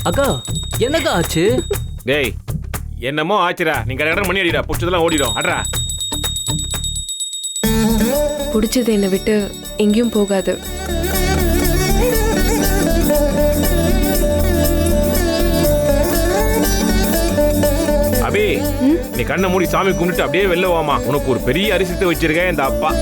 அக்கா என்னக்கா ஆச்சு? டேய் என்னமோ ஆச்சுடா. நீ கடகடன் மணி அடிடா. புடிச்சதெல்லாம் ஓடிடும். அட்ரா. பிடிச்சது என்னை விட்டு எங்கேயும் போகாது. அபி நீ கண்ணை மூடி சாமி கும்பிட்டு அப்படியே வெளில வாமா. உனக்கு ஒரு பெரிய அரிசித்தை வச்சிருக்கேன் இந்த அப்பா.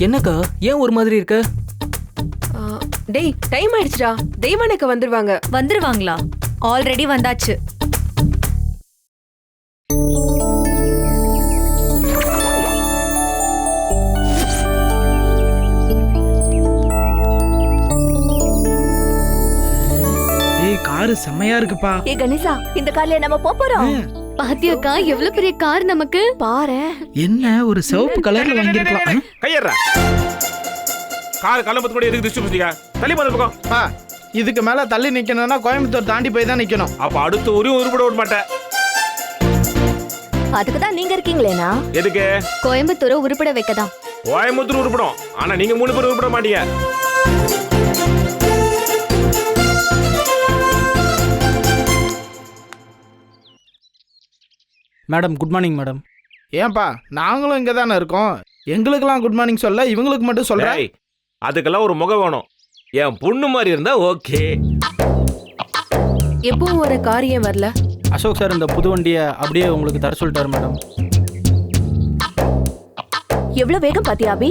என்னக்கா ஏன் ஒரு மாதிரி இருக்க? டேய் டைம் ஆயிடுச்சுடா. தெய்வானக்க வந்துருவாங்க. வந்துருவாங்களா? ஆல்ரெடி வந்தாச்சு. காரு செம்மையா இருக்குப்பா. ஏ கணேசா, இந்த கார்ல நம்ம போறோம். பாத்தியாக்கா எவ்வளவு பெரிய கார் நமக்கு. பாரு என்ன ஒரு சிவப்பு கலர்ல வாங்கிருக்கலாம். கையறா. கார் கலம்பத்து கூட எதுக்கு டிஸ்டர்ப் பண்ணீங்க? தள்ளி போற பக்கம். இதுக்கு மேல தள்ளி நிக்கணும்னா கோயம்புத்தூர் தாண்டி போய் தான் நிக்கணும். அப்ப அடுத்து ஒரு உருப்பட விட மாட்டேன். அதுக்கு தான் நீங்க இருக்கீங்களேனா? எதுக்கு? கோயம்புத்தூரை உருப்பட வைக்கதான். கோயம்புத்தூர் உருப்படும். ஆனா நீங்க 3 பேர் உருப்பட மாட்டீங்க. Madam good morning madam. ஏன்பா நாங்களும் இங்க தானே இருக்கோம். எங்களுக்கெல்லாம் குட் மார்னிங் சொல்ல, இவங்களுக்கு மட்டும் சொல்றேன். அதுக்கெல்லாம் ஒரு முகம் வேணும். என் பொண்ணு மாதிரி இருந்தா ஓகே. எப்பவும் ஒரு காரியம் வரல. அசோக் சார் இந்த புது வண்டியை அப்படியே உங்களுக்கு தர சொல்லிட்டாரு மேடம். எவ்வளவு வேகம் பாத்தியா அபி?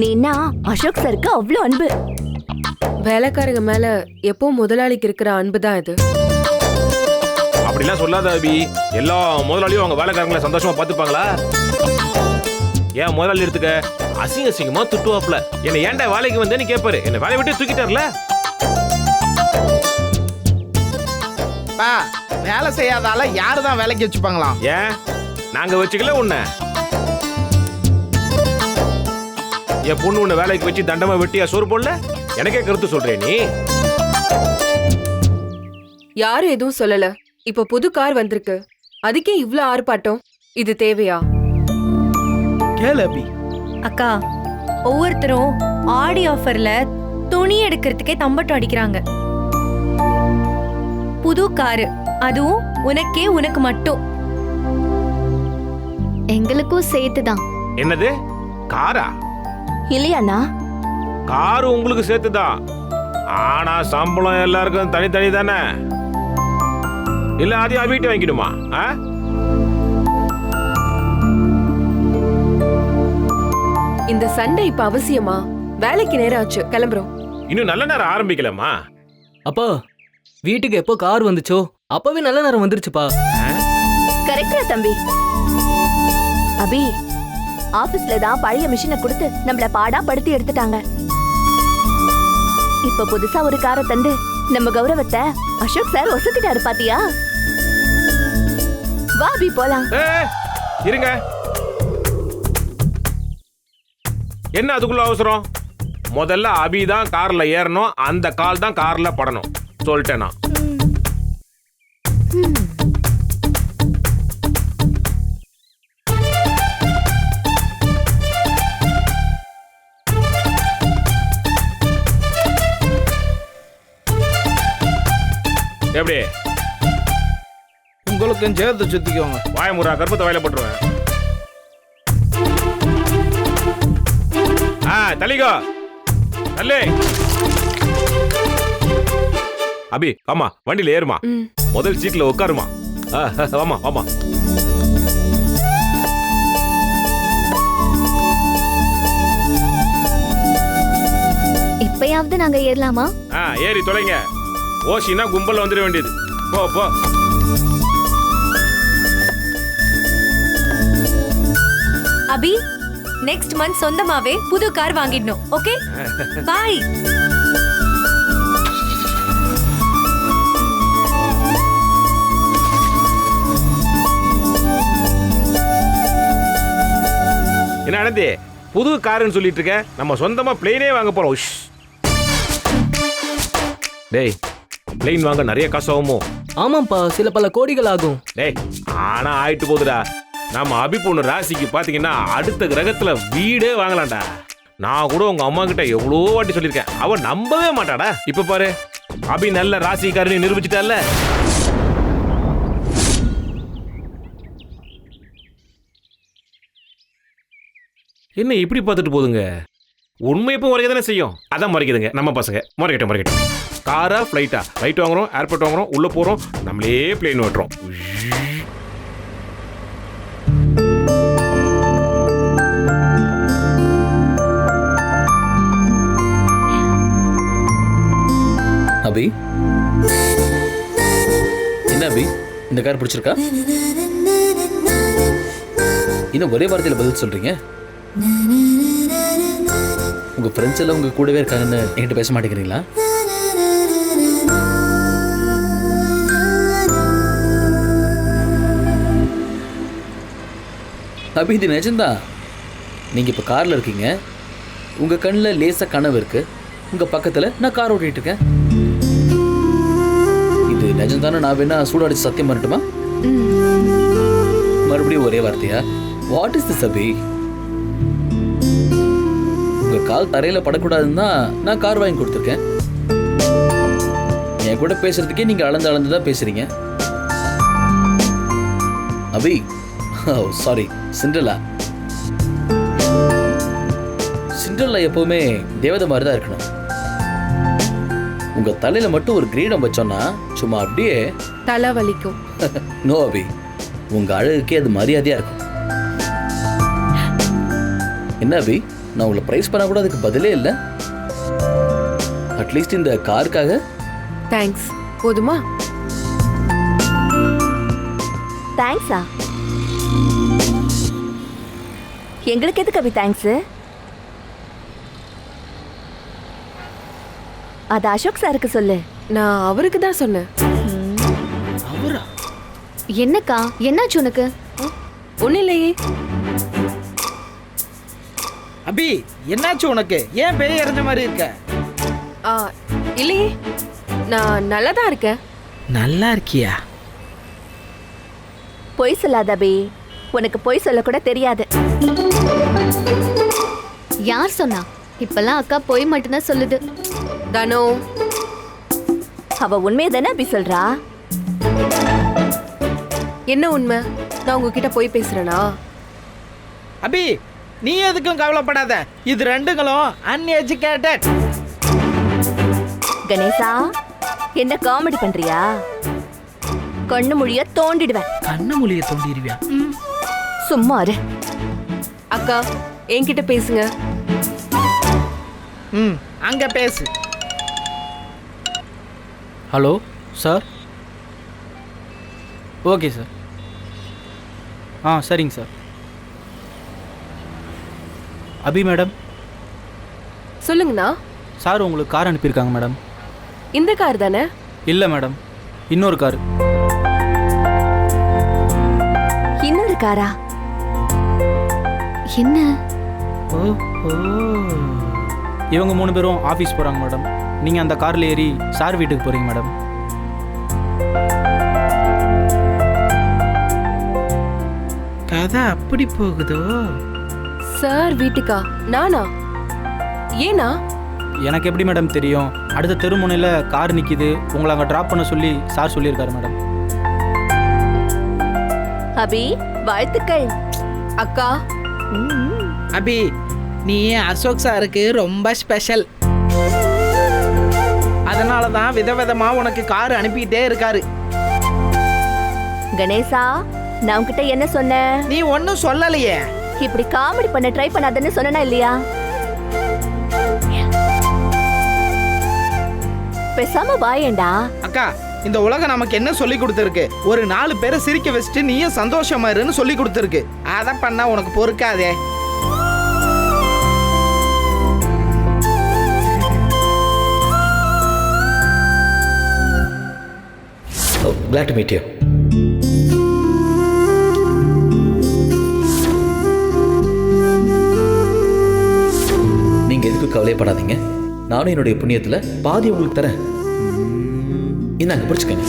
நீனா அசோக் சருக்கு அவ்வளவு அன்பு. வேலைக்காரங்க மேல எப்பவும் முதலாளிக்கு இருக்கிற அன்பு தான் இது. அப்படிலாம் சொல்லாத அபி. எல்லா முதலாளியும் அவங்க வேலைக்காரங்களை சந்தோஷமா பாத்துப்பாங்களா? ஏன் முதலாளி எடுத்துக்க அசிங்க அசிங்கமா துட்டுவாப்ல. என்ன ஏன்டா வேலைக்கு வந்தேன்னு கேட்பாரு. என்ன வேலையை விட்டு தூக்கிட்டார்ல. வேலை செய்யாதால யாருதான் வேலைக்கு வச்சுப்பாங்களாம்? ஏன் நாங்க வச்சுக்கல உன்ன? என் பொண்ணு உன்னை வேலைக்கு வச்சு தண்டமா வெட்டியா சோறு போடல? எனக்கே கருத்து சொல்றேன் நீ. யாரும் எதுவும் சொல்லல. இப்ப புது கார் வந்திருக்கு. அதுக்கே இவ்ளோ ஆர்ப்பாட்டம். இது தேவையா? கேளு அபி. அக்கா ஒவ்வொருத்தரும் ஆடி ஆஃபர்ல துணி எடுக்கிறதுக்கே தம்பட்டம் அடிக்கிறாங்க. புது காரு, அதுவும் உனக்கே உனக்கு மட்டும். எங்களுக்கும் சேர்த்துதான். என்னது காரா? இல்லையாண்ணா? காரு உங்களுக்கு சேர்த்துதான். ஆனா சம்பளம் எல்லாருக்கும் தனித்தனி தானே. இல்ல அதையும் அபிட்டு வாங்கிடுமா? இந்த சண்டை இப்ப அவசியமா? வேலைக்கு நேரம் ஆச்சு, கிளம்புறோம். இன்னும் நல்ல நேரம் ஆரம்பிக்கலாமா? அப்பா வீட்டுக்கு எப்போ கார் வந்துச்சோ அப்பவே நல்ல நேரம் வந்துருச்சுப்பா. கரெக்டா தம்பி. அபி ஆபீஸ்ல தான் பழைய மிஷினை கொடுத்து நம்மள பாடா படுத்தி எடுத்துட்டாங்க. இப்ப புதுசா ஒரு காரை தந்து நம்ம கௌரவத்தை அசோக் சார் ஒசத்திட்டாரு பாத்தியா? வா அபி போலாம். இருங்க. என்ன அதுக்குள்ள அவசரம்? முதல்ல அபி தான் கார்ல ஏறணும். அந்த கால் தான் கார்ல படணும். சொல்லிட்டேனா? எப்படி? உங்களுக்கு சேர்த்து சுத்திக்கோங்க. வாயமுறா கர்ப்பத்தை வாயில போட்டுருவேன். தலிகோ தள்ளே. அபி ஆமா வண்டியில ஏறுமா. முதல் சீட்ல உட்காருமா. ஆமா ஆமா. இப்பயாவது நாங்க ஏறலாமா? ஏறி தொலைங்க. ஓசினா கும்பல் வந்துட வேண்டியது. போ போ. அபி நெக்ஸ்ட் மந்த் சொந்தமாவே புது கார் வாங்கிடணும். Okay bye. என்ன நடந்தே? புது காருன்னு சொல்லிட்டு இருக்க. நம்ம சொந்தமா பிளேனே வாங்க போறோம். டேய் பிளேன் வாங்க நிறைய காசு ஆகுமோ? ஆமாப்பா சில பல கோடிகள் ஆகும். டேய் ஆனா ஆயிட்டு போகுதுடா. நம்ம அபி பொண்ணு ராசிக்கு பாத்தீங்கன்னா அடுத்த கிரகத்துல வீடே வாங்கலாம்டா. நான் கூட உங்க அம்மா கிட்ட எவ்வளோ வாட்டி சொல்லியிருக்கேன், அவ நம்பவே மாட்டாடா. இப்ப பாரு, அபி நல்ல ராசிக்காரன்னு நிரூபிச்சிட்டால. என்ன இப்படி பார்த்துட்டு போதுங்க? உண்மை எப்போ முறைக்க தானே செய்யும். அதான் முறைக்குதுங்க நம்ம பசங்க. முறைக்கட்டும். காரா ஃப்ளைட்டா? ஃப்ளைட் வாங்குறோம், ஏர்போர்ட் வாங்குறோம், உள்ள போறோம், நம்மளே பிளேன் ஓட்டுறோம். அபி, என்ன அபி, இந்த கார் பிடிச்சிருக்கா? இன்னும் ஒரே வார்த்தையில பதில் சொல்றீங்க. உங்க ஃப்ரெண்ட்ஸ் எல்லாம் உங்க கூடவே இருக்காங்கன்னு என்கிட்ட பேச மாட்டேங்கிறீங்களா? அபி, இது நிஜம்தான். நீங்க இப்ப கார்ல இருக்கீங்க, உங்க கண்ணில் லேசா கனவு இருக்கு, உங்க பக்கத்துல நான் கார் ஓட்டிட்டு இருக்கேன். இது நிஜம்தானே? நான் வேணா சூடாடிச்சு சத்தியம் பண்ணட்டுமா? மறுபடியும் ஒரே வார்த்தையா? வாட் இஸ் திஸ் அபி? உங்க கால் தரையில படக்கூடாதுன்னு தான் நான் கார் வாங்கி கொடுத்துருக்கேன். என் கூட பேசுறதுக்கே நீங்க அளந்து தான் பேசுறீங்க. அபி, சாரி, சிண்ட்ரெல்லா எப்பவுமே தேவதை மாதிரி தான் இருக்கணும். உங்க தலையில மட்டும் ஒரு கிரீடம் வச்சோம்னா சும்மா அப்படியே தலை வலிக்கும். நோ அபி, உங்க அழகுக்கே அது மரியாதையா இருக்கும். என்ன அபி, நான் உங்களை பிரைஸ் பண்ண கூட அதுக்கு பதிலே இல்லை. அட்லீஸ்ட் இந்த காருக்காக தேங்க்ஸ். போதுமா? தேங்க்ஸா? எங்களுக்கு எதுக்கு அபி தேங்க்ஸ்? அது அசோக் சாருக்கு சொல்லு. நான் அவருக்கு தான் சொன்னேன். அவரா? என்னக்கா, என்னாச்சு உனக்கு? ஒன்னும் இல்லையே. அபி, என்னாச்சு உனக்கு? ஏன் பேய் இறஞ்ச மாதிரி இருக்க? இல்லையே, நான் நல்லா தான் இருக்கேன். நல்லா இருக்கியா? பொய் சொல்லாத அபி, உனக்கு பொய் சொல்ல கூட தெரியாது. யார் சொன்னா? இப்பெல்லாம் அக்கா பொய் மட்டும்தான் சொல்லுது. தனோ, அவ உண்மையை தானே அபி சொல்றா? என்ன உண்மை? நான் உங்ககிட்ட போய் பேசுறேனா? அபி, நீ எதுக்கும் கவலைப்படாத. இது ரெண்டுங்களும் அன்எஜுகேட்டட். கணேசா, என்ன காமெடி பண்றியா? கண்ணு மொழிய தோண்டிடுவேன். கண்ணு மொழிய தோண்டிடுவியா? சும்மா இரு. அக்கா, என்கிட்ட பேசுங்க. அங்க பேசு. Hello sir. Okay sir. சரிங்க சார். அபி மேடம், சொல்லுங்கண்ணா. சார் உங்களுக்கு கார் அனுப்பியிருக்காங்க மேடம். இந்த கார் தானே? இல்லை மேடம், இன்னொரு கார். இன்னொரு காரா? என்ன? இவங்க 3 பேரும் ஆஃபீஸ் போகிறாங்க மேடம். நீங்கள் அந்த காரில் ஏறி சார் வீட்டுக்கு போகிறீங்க மேடம். கதை அப்படி போகுதோ? சார் வீட்டுக்கா? நானா? ஏனா? எனக்கு எப்படி மேடம் தெரியும்? அடுத்த தெருமுனையில் கார் நிற்கிது, உங்களை அங்கே ட்ராப் பண்ண சொல்லி சார் சொல்லியிருக்காரு மேடம். அபி, வாழ்த்துக்கள். அக்கா, அபி, நீ அசோக் சாருக்கு ரொம்ப ஸ்பெஷல். அதனால தான் விதவிதமா உனக்கு கார் அனுப்பிட்டே இருக்காரு. கணேசா, நான் உன்கிட்ட என்ன சொன்னேன்? நீ ஒன்னும் சொல்லலையே. இப்படி காமெடி பண்ண ட்ரை பண்ணாதன்னு சொன்னா இல்லையா? பேசாம வாயேண்டா. அக்கா, இந்த உலகம் நமக்கு என்ன சொல்லி கொடுத்துருக்கு? ஒரு 4 பேரை சிரிக்க வச்சுட்டு நீயும் சந்தோஷமா இருன்னு சொல்லி கொடுத்துருக்கு. அதை பண்ணா உனக்கு பொறுக்காதே. Glad to meet you. நீங்க எதுக்கு கவலைப்படாதீங்க. நானும் என்னுடைய புண்ணியத்துல பாதி உங்களுக்கு தரேன். இந்தாங்க, பிடிச்சுக்கங்க.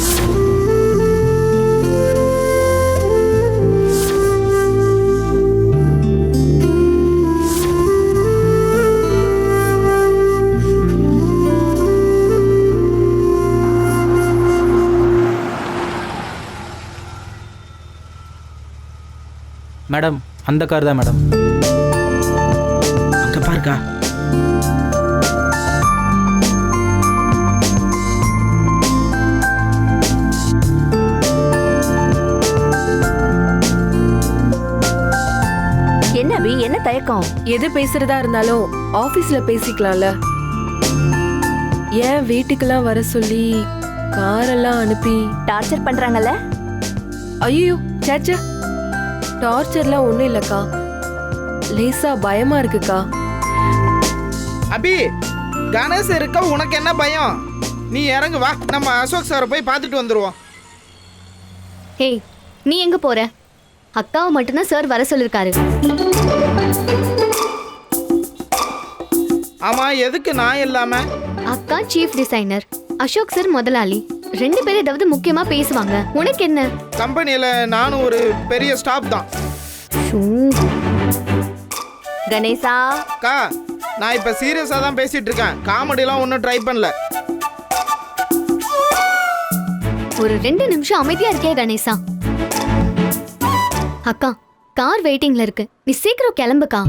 மேடம் அந்த கார் தான் மேடம். அங்க பாருக்கா. என்ன அபி, என்ன தயக்கம்? எது பேசுறதா இருந்தாலும் ஆபீஸ்ல பேசிக்கலாம்ல. ஏன் வீட்டுக்கெல்லாம் வர சொல்லி காரெல்லாம் அனுப்பி டார்ச்சர் பண்றாங்கல்ல? ஐயோ சேச்சே, டார்ச்சர்லாம் ஒண்ணும் இல்லக்கா, லேசா பயமா இருக்குக்கா. அபி, கணேஷ் இருக்க, உனக்கு என்ன பயம்? நீ இறங்கு வா, நம்ம அசோக் சாரை போய் பார்த்துட்டு வந்துருவோம். ஹேய், நீ எங்க போற? அக்காவை மட்டும்தான் சார் வர சொல்லிருக்காரு. ஆமா, எதுக்கு நான் இல்லாம? அக்கா சீஃப் டிசைனர், அசோக் சார் முதலாளி, 2 பேரும் ஏதாவது முக்கியமா பேசுவாங்க. உனக்கு என்ன? கம்பெனியில நானும் ஒரு பெரிய ஸ்டாப் தான். கணேசா, அக்கா, நான் இப்ப சீரியஸா தான் பேசிட்டு இருக்கேன். காமெடிலாம் ஒன்றும் ட்ரை பண்ணல. ஒரு 2 நிமிஷம் அமைதியா இருக்கே கணேசா. அக்கா, கார் வெயிட்டிங்ல இருக்கு, நீ சீக்கிரம் கிளம்புக்கா.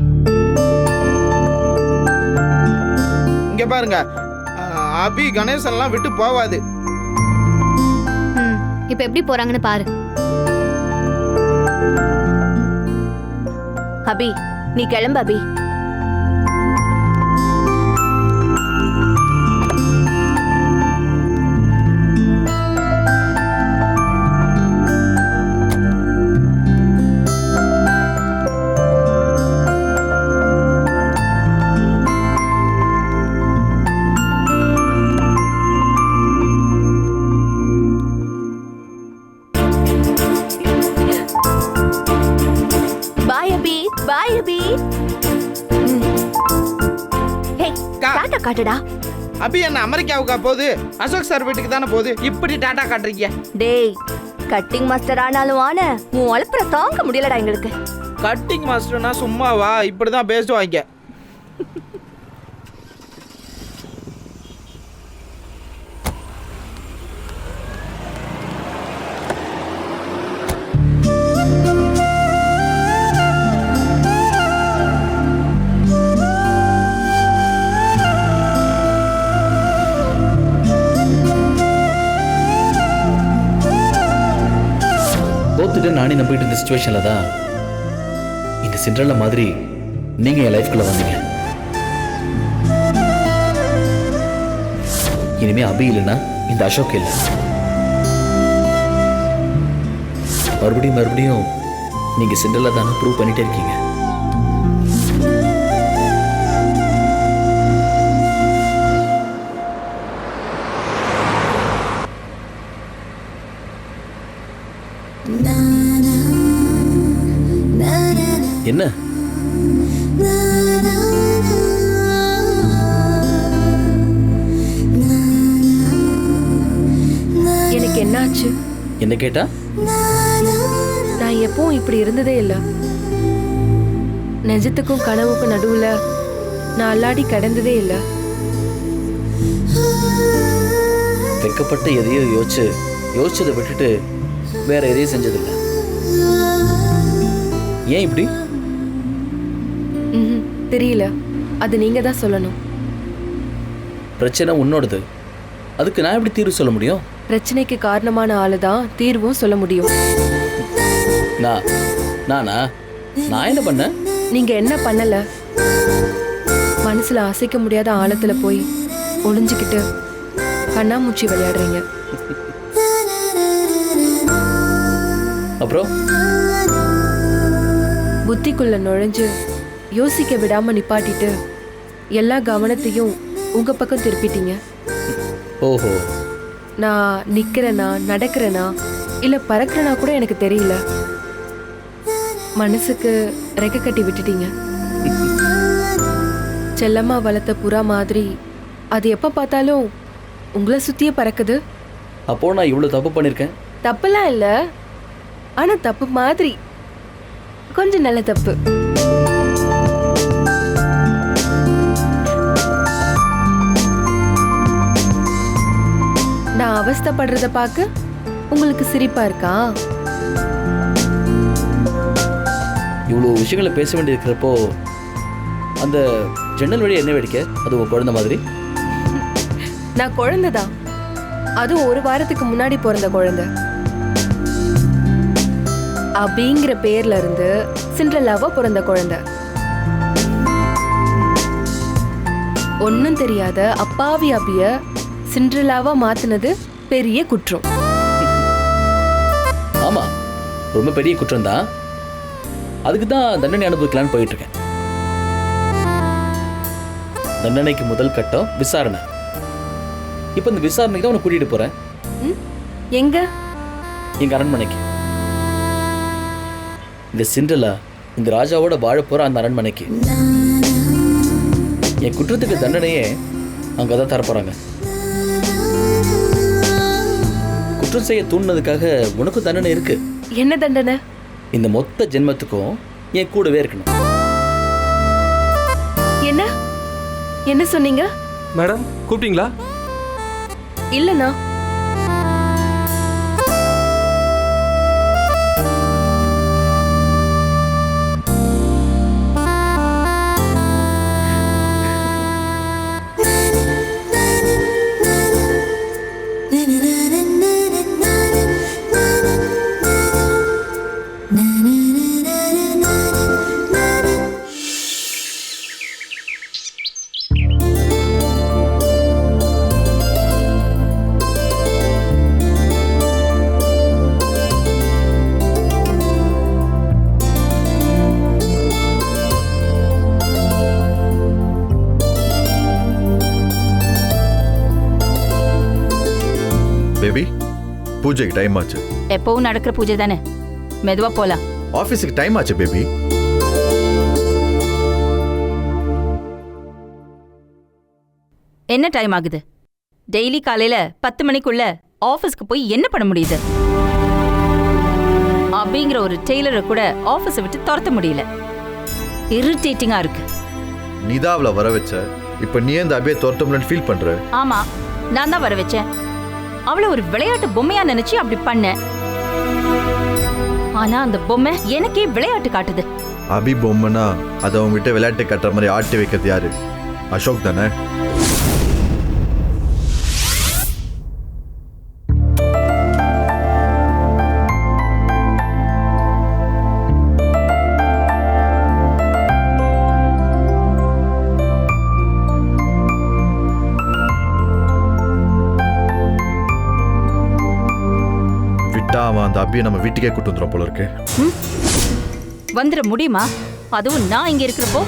இங்க பாருங்க, அபி கணேசன்லாம் விட்டு போவாது. இப்ப எப்படி போறாங்கன்னு பாரு. அபி நீ கிளம்பு அபி. பாய் அபி, பாய் அபி. ஹே, டாடா காட்டுடா. அபி என்ன அமெரிக்காவுக்கா போகுது? அசோக் சார் வீட்டுக்கு தானே போகுது. இப்படி டாடா காட்டுறீங்க? டேய், கட்டிங் மாஸ்டர் ஆனாலும் ஆன உன் அலப்புற தாங்க முடியலடா எங்களுக்கு. கட்டிங் மாஸ்டர்னா சும்மாவா? இப்படிதான் பேசுவாங்க. தோத்துட்டு நானே நம்பிட்டு இருந்த சுச்சுவேஷனில் தான் இந்த சிண்ட்ரெல்லா மாதிரி நீங்கள் என் லைஃப்குள்ளே வந்தீங்க. இனிமே அபி இல்லைன்னா இந்த அசோக் இல்லை. மறுபடியும் மறுபடியும் நீங்கள் சிண்ட்ரெல்லா தானே ப்ரூவ் பண்ணிட்டே இருக்கீங்க. என்ன எனக்கு என்னாச்சு? என்ன கேட்டா? நான் எப்பவும் இப்படி இருந்ததே இல்ல. நிஜத்துக்கும் கனவுக்கும் நடுவுல நான் அல்லாடி கடந்ததே இல்ல. வெக்கப்பட்டு எதையோ யோசிச்சதை விட்டுட்டு வேற எதையும் செஞ்சதில்லை. ஏன் இப்படி? தெரியல, அது நீங்க தான் சொல்லணும். பிரச்சனை உன்னோடது, அதுக்கு நான் எப்படி தீர்வு சொல்ல முடியும்? பிரச்சனைக்கு காரணமான ஆளு தான் தீர்வும் சொல்ல முடியும். நான் என்ன பண்ண? நீங்க என்ன பண்ணல? மனசுல அசைக்க முடியாத ஆழத்துல போய் ஒளிஞ்சுக்கிட்டு கண்ணாமூச்சி விளையாடுறீங்க. அப்புறம் புத்திக்குள்ள நுழைஞ்சு யோசிக்க விடாம நிப்பாட்டிட்டு எல்லா கவனத்தையும் உங்க பக்கம் திருப்பிட்டீங்க. ஓஹோ. நான் நிக்கிறேனா, நடக்கிறேனா, இல்ல பறக்கிறேனா கூட எனக்கு தெரியல. மனசுக்கு ரெக்க கட்டி விட்டுட்டீங்க. செல்லம்மா வளர்த்த புறா மாதிரி அது எப்ப பார்த்தாலும் உங்களை சுத்தியே பறக்குது. அப்போ நான் இவ்வளவு தப்பு பண்ணிருக்கேன்? தப்பெல்லாம் இல்ல, ஆனா தப்பு மாதிரி, கொஞ்சம் நல்ல தப்பு. நான் அவஸ்தைப்படுறத பார்க்க உங்களுக்கு சிரிப்பா இருக்கா? இவ்வளோ விஷயங்களை பேச வேண்டியிருக்கிறப்போ அந்த ஜன்னல் வழி என்ன வேடிக்கை? அது உங்கள் குழந்தை மாதிரி. நான் குழந்தைதான், அதுவும் 1 வாரத்துக்கு முன்னாடி பிறந்த குழந்தை. அபிங்கிற பேர்ல இருந்து சிண்ட்ரெல்லாவா பிறந்த குழந்தை. ஒன்னும் தெரியாத அப்பாவி அபிய சிண்ட்ரெல்லாவா மாத்துனது பெரிய குற்றம். ஆமாம், ரொம்ப பெரிய குற்றம் தான். அதுக்கு தான் தண்டனை அனுபவிக்கலான்னு போயிட்டு இருக்கேன். தண்டனைக்கு முதல் கட்டம் விசாரணை. இப்போ இந்த விசாரணைக்கு தான் உன்னை கூட்டிட்டு போறேன். எங்க? எங்க அரண்மனைக்கு. இந்த சிண்ட்ரெல்லா இந்த ராஜாவோட வாழ போற அந்த அரண்மனைக்கு. என் குற்றத்துக்கு தண்டனையே அங்கதான் தரப்போறாங்க. குற்றம் செய்ய தூண்டினதுக்காக உனக்கும் தண்டனை இருக்கு. என்ன தண்டனை? இந்த மொத்த ஜென்மத்துக்கும் என் கூடவே இருக்கணும். என்ன என்ன சொன்னீங்க? மேடம் கூப்பிட்டீங்களா? இல்லண்ணா. பேபி, பூஜைக்கு டைம் ஆச்சு. எப்பவும் நடக்கிற பூஜை தானே, மெதுவா போலாம். ஆபீஸுக்கு டைம் ஆச்சு பேபி. என்ன டைம் ஆகுது? டெய்லி காலையில 10 மணிக்குள்ள ஆபீஸ்க்கு போய் என்ன பண்ண முடியுது? அப்படிங்கிற ஒரு டெய்லரை கூட ஆபீஸை விட்டு துரத்த முடியல. இரிட்டேட்டிங்கா இருக்கு. நீதான் அவளை வர வச்ச. இப்ப நீ இந்த அபியை துரத்தம்னு ஃபீல் பண்ற? ஆமா, நான் தான் வர வச்சேன். அவளை ஒரு விளையாட்டு பொம்மையா நினைச்சு அப்படி பண்ண. ஆனா அந்த பொம்மை எனக்கே விளையாட்டு காட்டுது. அபி பொம்மைனா அதை அவங்ககிட்ட விளையாட்டு கட்டுற மாதிரி ஆட்டி வைக்கிறது யாரு? அசோக் தானே? அவன் அந்த அபியை நம்ம வீட்டுக்கே கூட்டு வந்துடும் போல இருக்கு. வந்துட முடியுமா? அதுவும் நான் இங்க இருக்கிறப்போ.